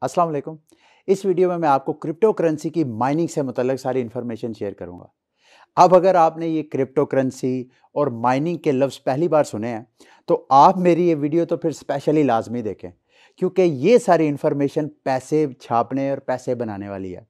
अस्सलाम वालेकुम। इस वीडियो में मैं आपको क्रिप्टो करेंसी की माइनिंग से मुतल्लिक सारी इन्फॉर्मेशन शेयर करूंगा। अब अगर आपने ये क्रिप्टो करेंसी और माइनिंग के लफ्ज़ पहली बार सुने हैं, तो आप मेरी ये वीडियो तो फिर स्पेशली लाजमी देखें, क्योंकि ये सारी इन्फॉर्मेशन पैसे छापने और पैसे बनाने वाली है।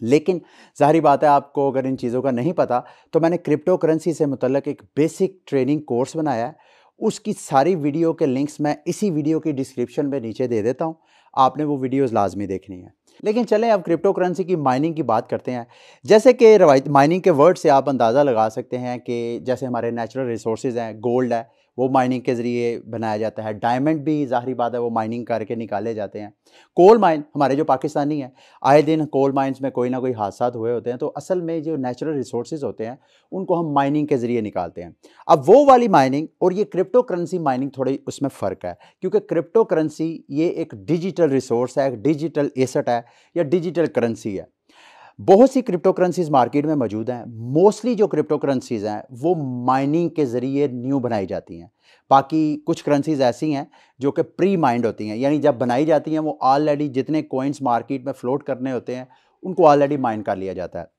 लेकिन ज़ाहिर बात है, आपको अगर इन चीज़ों का नहीं पता, तो मैंने क्रिप्टो करेंसी से मुतल्लिक एक बेसिक ट्रेनिंग कोर्स बनाया है। उसकी सारी वीडियो के लिंक्स मैं इसी वीडियो की डिस्क्रिप्शन में नीचे दे देता हूँ। आपने वो वीडियोज़ लाजमी देखनी है। लेकिन चलें अब क्रिप्टो करेंसी की माइनिंग की बात करते हैं। जैसे कि रवायती माइनिंग के वर्ड से आप अंदाज़ा लगा सकते हैं कि जैसे हमारे नेचुरल रिसोर्सेज हैं, गोल्ड है, वो माइनिंग के ज़रिए बनाया जाता है। डायमंड भी ज़ाहिर बात है, वो माइनिंग करके निकाले जाते हैं। कोल माइन हमारे जो पाकिस्तानी हैं, आए दिन कोल माइंस में कोई ना कोई हादसा हुए होते हैं, तो असल में जो नेचुरल रिसोर्सेज होते हैं, उनको हम माइनिंग के ज़रिए निकालते हैं। अब वो वाली माइनिंग और ये क्रिप्टो करेंसी माइनिंग, थोड़ी उसमें फ़र्क है, क्योंकि क्रिप्टो करेंसी ये एक डिजिटल रिसोर्स है, एक डिजिटल एसेट है या डिजिटल करेंसी है। बहुत सी क्रिप्टो करेंसीज मार्केट में मौजूद हैं। मोस्टली जो क्रिप्टो करेंसीज हैं वो माइनिंग के ज़रिए न्यू बनाई जाती हैं। बाकी कुछ करेंसीज ऐसी हैं जो कि प्री माइंड होती हैं, यानी जब बनाई जाती हैं वो ऑलरेडी जितने कॉइन्स मार्केट में फ्लोट करने होते हैं उनको ऑलरेडी माइन कर लिया जाता है।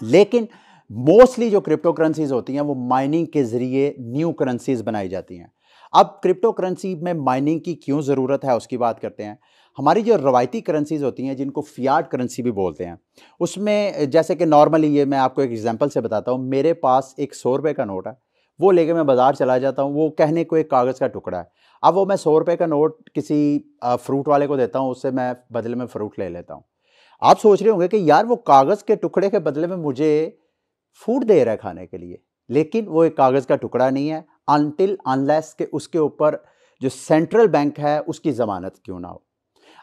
लेकिन मोस्टली जो क्रिप्टो करेंसीज होती हैं वो माइनिंग के ज़रिए न्यू करेंसीज बनाई जाती हैं। अब क्रिप्टो करेंसी में माइनिंग की क्यों ज़रूरत है उसकी बात करते हैं। हमारी जो रवायती करेंसीज होती हैं, जिनको फियाट करेंसी भी बोलते हैं, उसमें जैसे कि नॉर्मली, ये मैं आपको एक एग्जांपल से बताता हूँ। मेरे पास एक 100 रुपये का नोट है, वो लेके मैं बाज़ार चला जाता हूँ। वो कहने को एक कागज़ का टुकड़ा है। अब वो मैं 100 रुपये का नोट किसी फ्रूट वाले को देता हूँ, उससे मैं बदले में फ़्रूट ले लेता हूँ। आप सोच रहे होंगे कि यार, वो कागज़ के टुकड़े के बदले में मुझे फूड दे रहा है खाने के लिए, लेकिन वो एक कागज़ का टुकड़ा नहीं है अनटिल अनलेस के उसके ऊपर जो सेंट्रल बैंक है उसकी ज़मानत क्यों ना हो।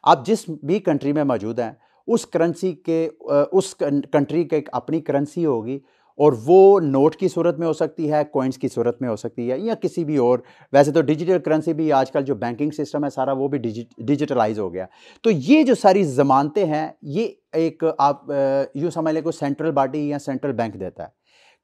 आप जिस भी कंट्री में मौजूद हैं, उस करेंसी के उस कंट्री की एक अपनी करेंसी होगी, और वो नोट की सूरत में हो सकती है, कॉइन्स की सूरत में हो सकती है, या किसी भी और। वैसे तो डिजिटल करेंसी भी आजकल जो बैंकिंग सिस्टम है सारा, वो भी डिजिटलाइज हो गया। तो ये जो सारी ज़मानतें हैं, ये एक आप यूँ समझ लें, कोई सेंट्रल बॉडी या सेंट्रल बैंक देता है।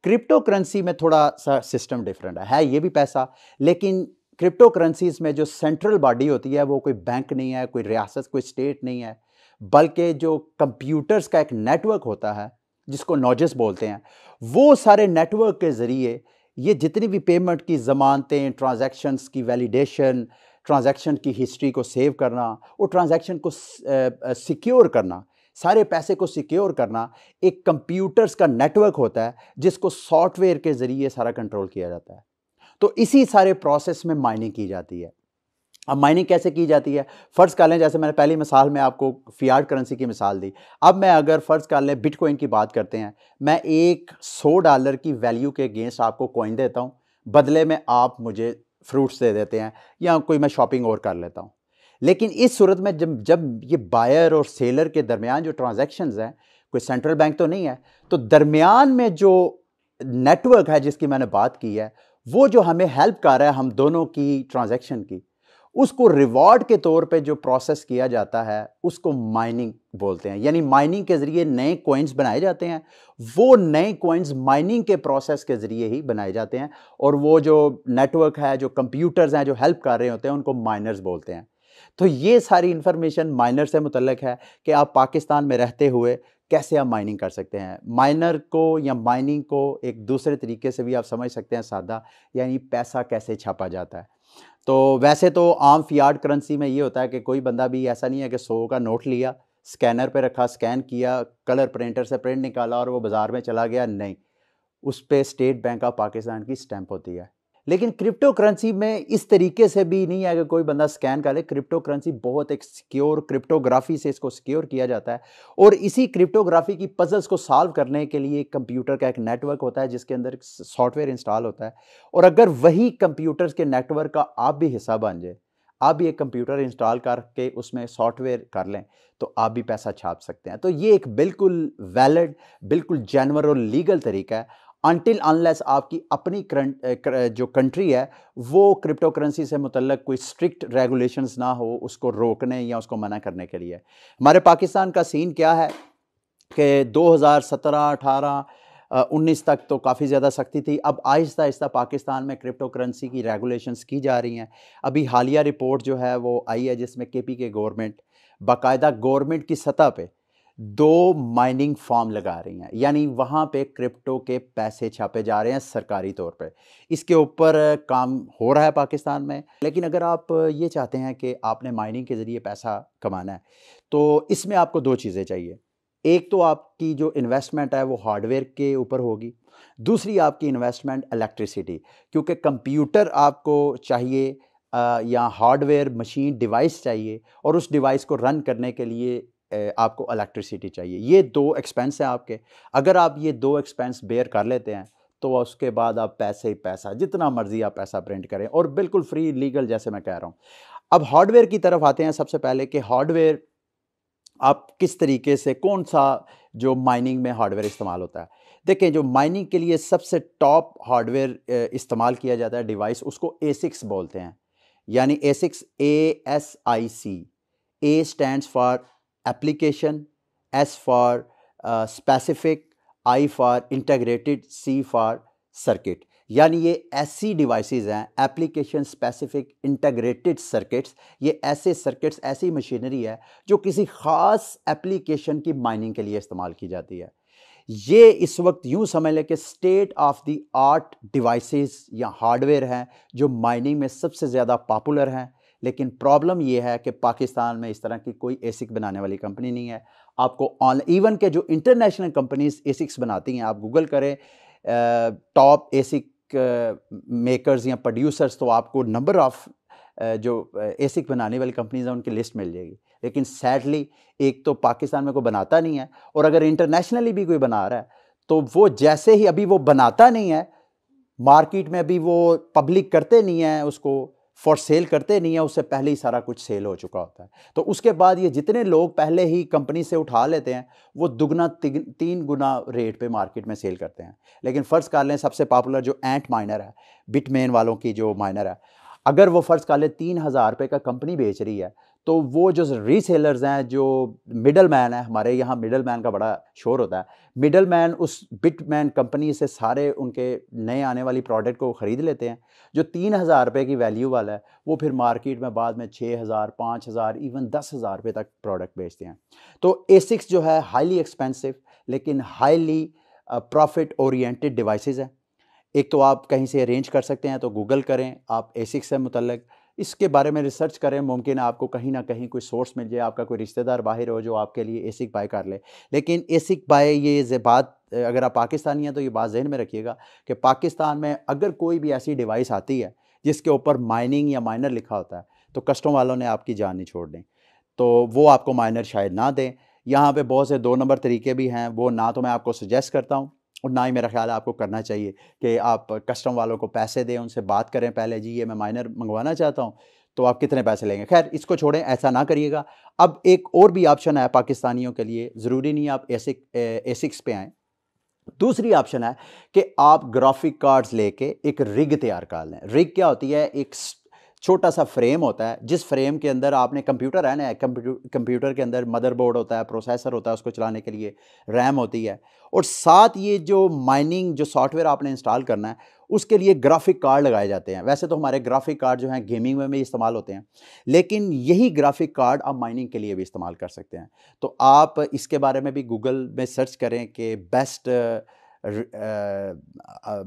क्रिप्टो करेंसी में थोड़ा सा सिस्टम डिफरेंट है ये भी पैसा, लेकिन क्रिप्टो करेंसीज में जो सेंट्रल बॉडी होती है वो कोई बैंक नहीं है, कोई रियासत, कोई स्टेट नहीं है, बल्कि जो कंप्यूटर्स का एक नेटवर्क होता है जिसको नोजेस बोलते हैं, वो सारे नेटवर्क के ज़रिए ये जितनी भी पेमेंट की ज़मानतें, ट्रांजैक्शंस की वैलिडेशन, ट्रांजैक्शन की हिस्ट्री को सेव करना और ट्रांजैक्शन को सिक्योर करना, सारे पैसे को सिक्योर करना, एक कंप्यूटर्स का नेटवर्क होता है जिसको सॉफ्टवेयर के ज़रिए सारा कंट्रोल किया जाता है। तो इसी सारे प्रोसेस में माइनिंग की जाती है। अब माइनिंग कैसे की जाती है? फ़र्ज़ कर लें, जैसे मैंने पहली मिसाल में आपको फियाट करेंसी की मिसाल दी। अब मैं अगर फ़र्ज़ कर लें बिटकॉइन की बात करते हैं, मैं एक $100 की वैल्यू के अगेंस्ट आपको कॉइन देता हूँ, बदले में आप मुझे फ्रूट्स दे देते हैं या कोई मैं शॉपिंग और कर लेता हूँ। लेकिन इस सूरत में जब जब ये बायर और सेलर के दरमियान जो ट्रांजैक्शंस हैं, कोई सेंट्रल बैंक तो नहीं है, तो दरमियान में जो नेटवर्क है जिसकी मैंने बात की है, वो जो हमें हेल्प कर रहा है हम दोनों की ट्रांजैक्शन की, उसको रिवॉर्ड के तौर पे जो प्रोसेस किया जाता है उसको माइनिंग बोलते हैं। यानी माइनिंग के ज़रिए नए कॉइन्स बनाए जाते हैं। वो नए कॉइन्स माइनिंग के प्रोसेस के ज़रिए ही बनाए जाते हैं, और वो जो नेटवर्क है, जो कंप्यूटर्स हैं जो हेल्प कर रहे होते हैं, उनको माइनर्स बोलते हैं। तो ये सारी इंफॉर्मेशन माइनर से मुतल्लिक है कि आप पाकिस्तान में रहते हुए कैसे आप माइनिंग कर सकते हैं। माइनर को या माइनिंग को एक दूसरे तरीके से भी आप समझ सकते हैं, सादा, यानी पैसा कैसे छापा जाता है। तो वैसे तो आम फियाट करेंसी में ये होता है कि कोई बंदा भी ऐसा नहीं है कि 100 का नोट लिया, स्कैनर पे रखा, स्कैन किया, कलर प्रिंटर से प्रिंट निकाला और वो बाज़ार में चला गया। नहीं, उस पे स्टेट बैंक ऑफ पाकिस्तान की स्टैंप होती है। लेकिन क्रिप्टो करेंसी में इस तरीके से भी नहीं है कि कोई बंदा स्कैन कर ले। क्रिप्टो करेंसी बहुत एक सिक्योर क्रिप्टोग्राफी से इसको सिक्योर किया जाता है, और इसी क्रिप्टोग्राफी की पजल्स को सॉल्व करने के लिए कंप्यूटर का एक नेटवर्क होता है जिसके अंदर सॉफ्टवेयर इंस्टॉल होता है। और अगर वही कंप्यूटर्स के नेटवर्क का आप भी हिस्सा बन जाए, आप भी एक कंप्यूटर इंस्टॉल करके उसमें सॉफ्टवेयर कर लें, तो आप भी पैसा छाप सकते हैं। तो ये एक बिल्कुल वैलिड, बिल्कुल जेन्युइन और लीगल तरीका है, अनटिल अनलेस आपकी अपनी जो कंट्री है वो क्रिप्टो करेंसी से मुतल्लक कोई स्ट्रिक्ट रेगुलेशंस ना हो उसको रोकने या उसको मना करने के लिए। हमारे पाकिस्तान का सीन क्या है कि 2017, 18, 19 तक तो काफ़ी ज़्यादा सख्ती थी। अब आहिस्ता आहिस्ता पाकिस्तान में क्रिप्टो करेंसी की रेगुलेशंस की जा रही हैं। अभी हालिया रिपोर्ट जो है वो आई है जिसमें केपी के गवर्नमेंट बाकायदा गवर्नमेंट की सतह पे 2 माइनिंग फार्म लगा रही हैं, यानी वहाँ पे क्रिप्टो के पैसे छापे जा रहे हैं सरकारी तौर पे। इसके ऊपर काम हो रहा है पाकिस्तान में। लेकिन अगर आप ये चाहते हैं कि आपने माइनिंग के ज़रिए पैसा कमाना है, तो इसमें आपको 2 चीज़ें चाहिए। एक तो आपकी जो इन्वेस्टमेंट है वो हार्डवेयर के ऊपर होगी, दूसरी आपकी इन्वेस्टमेंट इलेक्ट्रिसिटी, क्योंकि कंप्यूटर आपको चाहिए या हार्डवेयर मशीन डिवाइस चाहिए, और उस डिवाइस को रन करने के लिए आपको इलेक्ट्रिसिटी चाहिए। ये 2 एक्सपेंस हैं आपके। अगर आप ये 2 एक्सपेंस बेयर कर लेते हैं, तो उसके बाद आप पैसे ही पैसा, जितना मर्जी आप पैसा प्रिंट करें, और बिल्कुल फ्री लीगल, जैसे मैं कह रहा हूँ। अब हार्डवेयर की तरफ आते हैं। सबसे पहले कि हार्डवेयर आप किस तरीके से, कौन सा जो माइनिंग में हार्डवेयर इस्तेमाल होता है। देखें, जो माइनिंग के लिए सबसे टॉप हार्डवेयर इस्तेमाल किया जाता है डिवाइस, उसको ASICs बोलते हैं। यानी ASICs, ASIC, A stands for application, S for specific, I for integrated, C for circuit. यानी ये ऐसी डिवाइसेस हैं, एप्लीकेशन स्पेसिफिक इंटीग्रेटेड सर्किट्स। ये ऐसे सर्किट्स, ऐसी मशीनरी है जो किसी ख़ास एप्लीकेशन की माइनिंग के लिए इस्तेमाल की जाती है। ये इस वक्त यूं समझ लें कि state of the art devices या हार्डवेयर हैं जो माइनिंग में सबसे ज़्यादा पॉपुलर हैं। लेकिन प्रॉब्लम ये है कि पाकिस्तान में इस तरह की कोई एसिक बनाने वाली कंपनी नहीं है। आपको ऑनलाइन, इवन के जो इंटरनेशनल कंपनीज एसिक्स बनाती हैं, आप गूगल करें टॉप एसिक मेकर्स या प्रोड्यूसर्स, तो आपको नंबर ऑफ जो एसिक बनाने वाली कंपनीज हैं उनकी लिस्ट मिल जाएगी। लेकिन सैडली एक तो पाकिस्तान में कोई बनाता नहीं है, और अगर इंटरनेशनली भी कोई बना रहा है तो वो जैसे ही, अभी वो बनाता नहीं है मार्केट में, अभी वो पब्लिक करते नहीं है, उसको फॉर सेल करते नहीं है, उससे पहले ही सारा कुछ सेल हो चुका होता है। तो उसके बाद ये जितने लोग पहले ही कंपनी से उठा लेते हैं, वो दुगना 3 गुना रेट पे मार्केट में सेल करते हैं। लेकिन फ़र्ज़ कर लें सबसे पॉपुलर जो एंट माइनर है, बिटमेन वालों की जो माइनर है, अगर वो फ़र्ज़ कर लें 3000 रुपये का कंपनी बेच रही है, तो वो जो रीसेलर्स हैं, जो मिडल मैन है, हमारे यहाँ मिडल मैन का बड़ा शोर होता है, मिडल मैन उस बिटमैन कंपनी से सारे उनके नए आने वाली प्रोडक्ट को ख़रीद लेते हैं। जो 3000 रुपये की वैल्यू वाला है, वो फिर मार्केट में बाद में 6000, 5000, इवन 10,000 रुपये तक प्रोडक्ट बेचते हैं। तो एसिक्स जो है हाईली एक्सपेंसिव लेकिन हाईली प्रॉफिट ओरिएंटेड डिवाइसेस है। एक तो आप कहीं से अरेंज कर सकते हैं, तो गूगल करें आप एसिक्स से मुतल्लिक, इसके बारे में रिसर्च करें। मुमकिन है आपको कहीं ना कहीं कोई सोर्स मिल जाए, आपका कोई रिश्तेदार बाहर हो जो आपके लिए एसिक बाय कर ले। लेकिन एसिक बाय, ये बात, अगर आप पाकिस्तानी हैं तो ये बात जहन में रखिएगा कि पाकिस्तान में अगर कोई भी ऐसी डिवाइस आती है जिसके ऊपर माइनिंग या माइनर लिखा होता है, तो कस्टम वालों ने आपकी जान नहीं छोड़नी, तो वो आपको माइनर शायद ना दें। यहाँ पे बहुत से 2 नंबर तरीके भी हैं, वो ना तो मैं आपको सजेस्ट करता हूँ, और ना ही मेरा ख्याल है आपको करना चाहिए कि आप कस्टम वालों को पैसे दें, उनसे बात करें पहले, जी ये मैं माइनर मंगवाना चाहता हूँ, तो आप कितने पैसे लेंगे। खैर, इसको छोड़ें, ऐसा ना करिएगा। अब एक और भी ऑप्शन है पाकिस्तानियों के लिए, ज़रूरी नहीं आप एसिक्स पे आएँ। दूसरी ऑप्शन है कि आप ग्राफिक कार्ड्स लेके एक रिग तैयार कर लें। रिग क्या होती है? एक छोटा सा फ्रेम होता है, जिस फ्रेम के अंदर आपने, कंप्यूटर है ना, कंप्यूटर के अंदर मदरबोर्ड होता है, प्रोसेसर होता है, उसको चलाने के लिए रैम होती है, और साथ ये जो माइनिंग जो सॉफ्टवेयर आपने इंस्टॉल करना है, उसके लिए ग्राफिक कार्ड लगाए जाते हैं। वैसे तो हमारे ग्राफिक कार्ड जो हैं गेमिंग में भी इस्तेमाल होते हैं, लेकिन यही ग्राफिक कार्ड आप माइनिंग के लिए भी इस्तेमाल कर सकते हैं। तो आप इसके बारे में भी गूगल में सर्च करें कि बेस्ट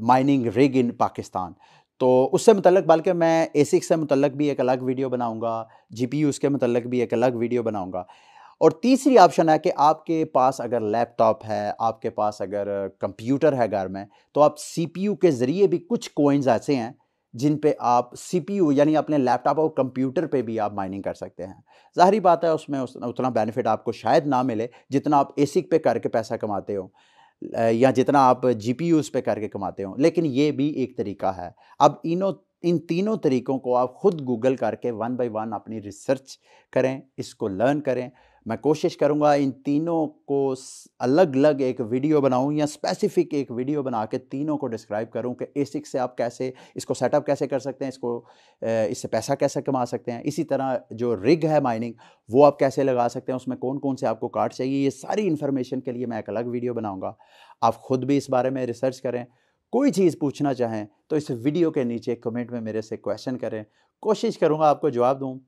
माइनिंग रिग इन पाकिस्तान, तो उससे मुतल्लिक, बल्कि मैं एसिक से मुतल्लिक भी एक अलग वीडियो बनाऊंगा, जीपीयूज़ के मुतल्लिक भी एक अलग वीडियो बनाऊंगा। और तीसरी ऑप्शन है कि आपके पास अगर लैपटॉप है, आपके पास अगर कंप्यूटर है घर में, तो आप सीपीयू के ज़रिए भी, कुछ कॉइन्स ऐसे हैं जिन पे आप सीपीयू यानी अपने लैपटॉप और कंप्यूटर पे भी आप माइनिंग कर सकते हैं। ज़ाहिर बात है उसमें उतना बेनिफिट आपको शायद ना मिले जितना आप एसिक पे करके पैसा कमाते हो, या जितना आप जीपीयूज़ पे करके कमाते हो, लेकिन ये भी एक तरीका है। अब इन तीनों तरीकों को आप खुद गूगल करके 1 बाय 1 अपनी रिसर्च करें, इसको लर्न करें। मैं कोशिश करूँगा इन तीनों को अलग अलग एक वीडियो बनाऊँ, या स्पेसिफिक एक वीडियो बना के तीनों को डिस्क्राइब करूँ कि एसिक से आप कैसे इसको सेटअप कैसे कर सकते हैं, इसको इससे पैसा कैसे कमा सकते हैं। इसी तरह जो रिग है माइनिंग, वो आप कैसे लगा सकते हैं, उसमें कौन कौन से आपको कार्ड चाहिए, ये सारी इन्फॉर्मेशन के लिए मैं एक अलग वीडियो बनाऊँगा। आप ख़ुद भी इस बारे में रिसर्च करें। कोई चीज़ पूछना चाहें तो इस वीडियो के नीचे कमेंट में मेरे से क्वेश्चन करें, कोशिश करूँगा आपको जवाब दूँ।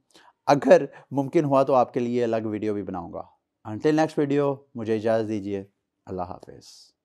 अगर मुमकिन हुआ तो आपके लिए अलग वीडियो भी बनाऊंगा। अंटिल नेक्स्ट वीडियो, मुझे इजाज़त दीजिए। अल्लाह हाफिज़।